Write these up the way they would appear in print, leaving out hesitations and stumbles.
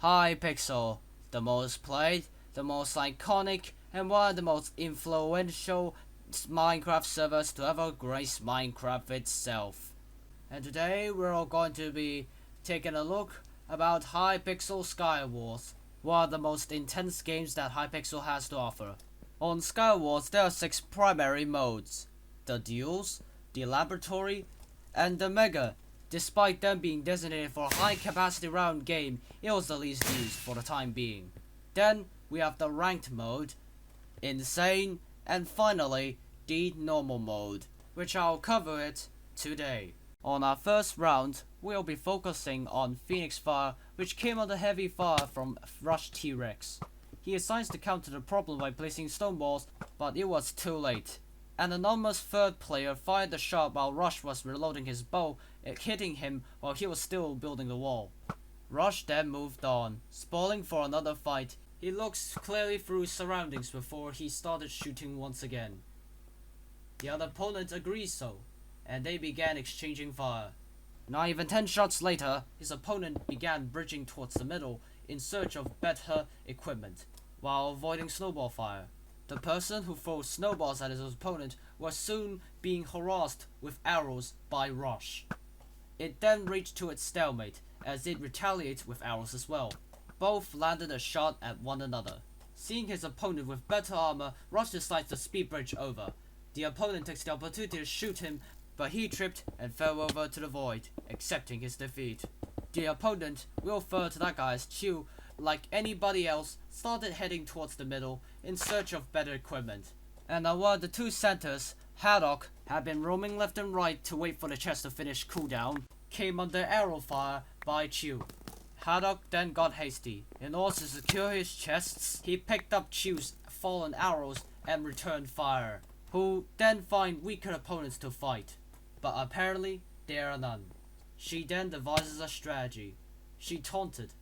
Hypixel, the most played, the most iconic, and one of the most influential Minecraft servers to ever grace Minecraft itself. And today we're all going to be taking a look about Hypixel Skywars, one of the most intense games that Hypixel has to offer. On Skywars there are 6 primary modes: the duels, the laboratory, and the mega. Despite them being designated for a high capacity round game, it was the least used for the time being. Then we have the ranked mode, insane, and finally the normal mode, which I'll cover it today. On our first round, we'll be focusing on Phoenix Fire, which came under heavy fire from Rush T-Rex. He assigns to counter the problem by placing stone walls, but it was too late. An anonymous third player fired the shot while Rush was reloading his bow, hitting him while he was still building the wall. Rush then moved on, spoiling for another fight. He looks clearly through surroundings before he started shooting once again. The other opponent agrees so, and they began exchanging fire. Not even 10 shots later, his opponent began bridging towards the middle in search of better equipment, while avoiding snowball fire. The person who throws snowballs at his opponent was soon being harassed with arrows by Rush. It then reached to its stalemate, as it retaliates with arrows as well. Both landed a shot at one another. Seeing his opponent with better armor, Rush decides to speed bridge over. The opponent takes the opportunity to shoot him, but he tripped and fell over to the void, accepting his defeat. The opponent, Will refer to that guy as Chew, like anybody else, started heading towards the middle in search of better equipment. And now one of the two centers, Haddock, had been roaming left and right to wait for the chest to finish cooldown, came under arrow fire by Chew. Haddock then got hasty. In order to secure his chests, he picked up Chew's fallen arrows and returned fire, who then find weaker opponents to fight. But apparently, there are none. She then devises a strategy. She taunted.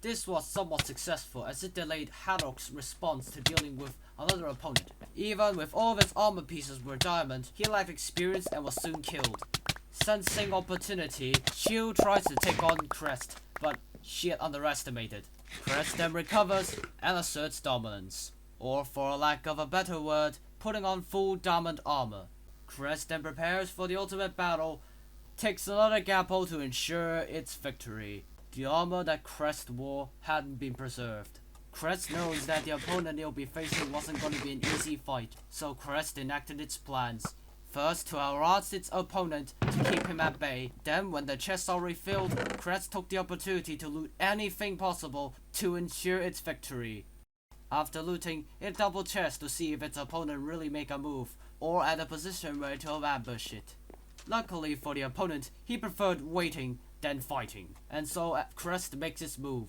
This was somewhat successful as it delayed Haddock's response to dealing with another opponent. Even with all of his armor pieces were diamond, he lacked experience and was soon killed. Sensing opportunity, Chew tries to take on Crest, but she had underestimated. Crest then recovers and asserts dominance, or for a lack of a better word, putting on full diamond armor. Crest then prepares for the ultimate battle, takes another gamble to ensure its victory. The armor that Crest wore hadn't been preserved. Crest knows that the opponent he'll be facing wasn't going to be an easy fight, so Crest enacted its plans. First, to harass its opponent to keep him at bay. Then, when the chests are refilled, Crest took the opportunity to loot anything possible to ensure its victory. After looting, it double checks to see if its opponent really make a move, or at a position where to ambush it. Luckily for the opponent, he preferred waiting than fighting, and so Crest makes its move,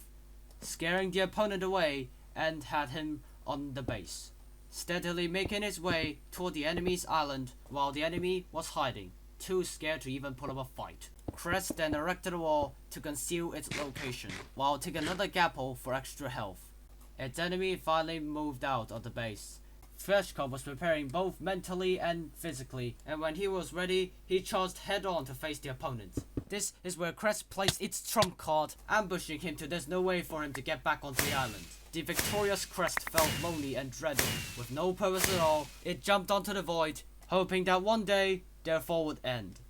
scaring the opponent away and had him on the base, steadily making its way toward the enemy's island while the enemy was hiding, too scared to even put up a fight. Crest then erected a wall to conceal its location, while taking another gapple for extra health. Its enemy finally moved out of the base. Freshcop was preparing both mentally and physically, and when he was ready, he charged head-on to face the opponent. This is where Crest placed its trump card, ambushing him till there's no way for him to get back onto the island. The victorious Crest felt lonely and dreaded. With no purpose at all, it jumped onto the void, hoping that one day, their fall would end.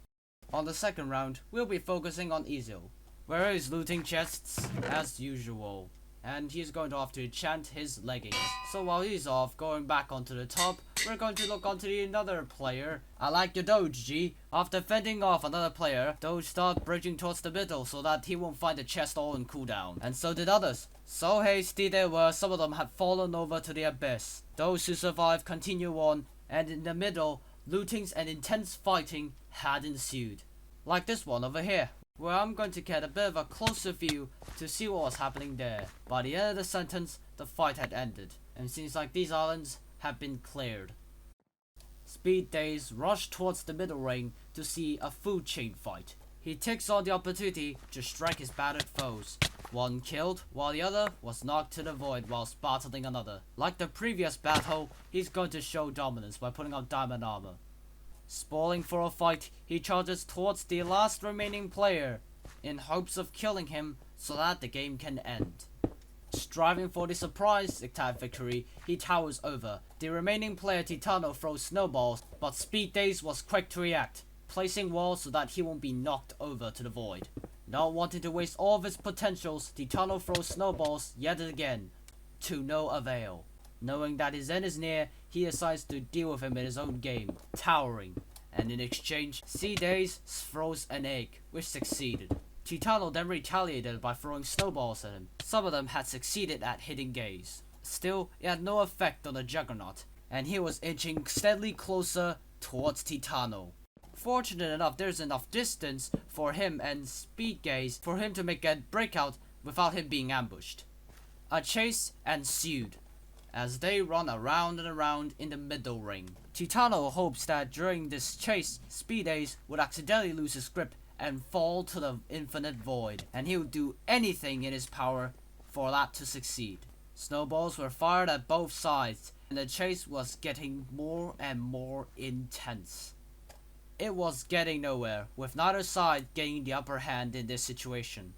On the second round, we'll be focusing on Ezil, where he's looting chests as usual, and he's going to have to enchant his leggings. So while he's off going back onto the top, we're going to look onto another player. I like your Doge, G. After fending off another player, Doge started bridging towards the middle so that he won't find the chest all in cooldown. And so did others. So hasty they were, some of them had fallen over to the abyss. Those who survived continue on, and in the middle, lootings and intense fighting had ensued. Like this one over here, where I'm going to get a bit of a closer view to see what was happening there. By the end of the sentence, the fight had ended, and it seems like these islands have been cleared. Speed Daze rushed towards the middle ring to see a food chain fight. He takes on the opportunity to strike his battered foes. One killed, while the other was knocked to the void whilst battling another. Like the previous battle, he's going to show dominance by putting on diamond armor. Spoiling for a fight, he charges towards the last remaining player, in hopes of killing him so that the game can end. Striving for the surprise attack victory, he towers over. The remaining player Titano throws snowballs, but Speed Daze was quick to react, placing walls so that he won't be knocked over to the void. Not wanting to waste all of his potentials, Titano throws snowballs yet again, to no avail. Knowing that his end is near, he decides to deal with him in his own game, towering, and in exchange, Speed Daze throws an egg, which succeeded. Titano then retaliated by throwing snowballs at him. Some of them had succeeded at hitting Gaze. Still, it had no effect on the Juggernaut, and he was inching steadily closer towards Titano. Fortunate enough, there's enough distance for him and Speed Gaze for him to make a breakout without him being ambushed. A chase ensued, as they run around and around in the middle ring. Titano hopes that during this chase, Speed Daze would accidentally lose his grip and fall to the infinite void, and he would do anything in his power for that to succeed. Snowballs were fired at both sides, and the chase was getting more and more intense. It was getting nowhere, with neither side getting the upper hand in this situation.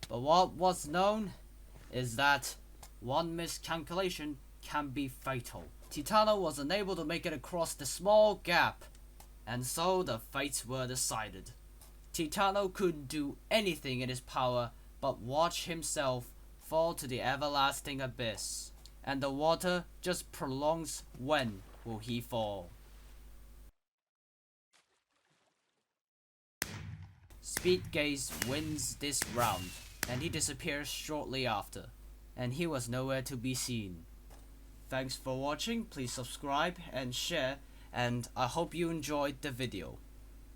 But what was known is that one miscalculation can be fatal. Titano was unable to make it across the small gap, and so the fates were decided. Titano couldn't do anything in his power but watch himself fall to the everlasting abyss, and the water just prolongs when will he fall. Speed Gaze wins this round, and he disappears shortly after, and he was nowhere to be seen. Thanks for watching, please subscribe and share, and I hope you enjoyed the video.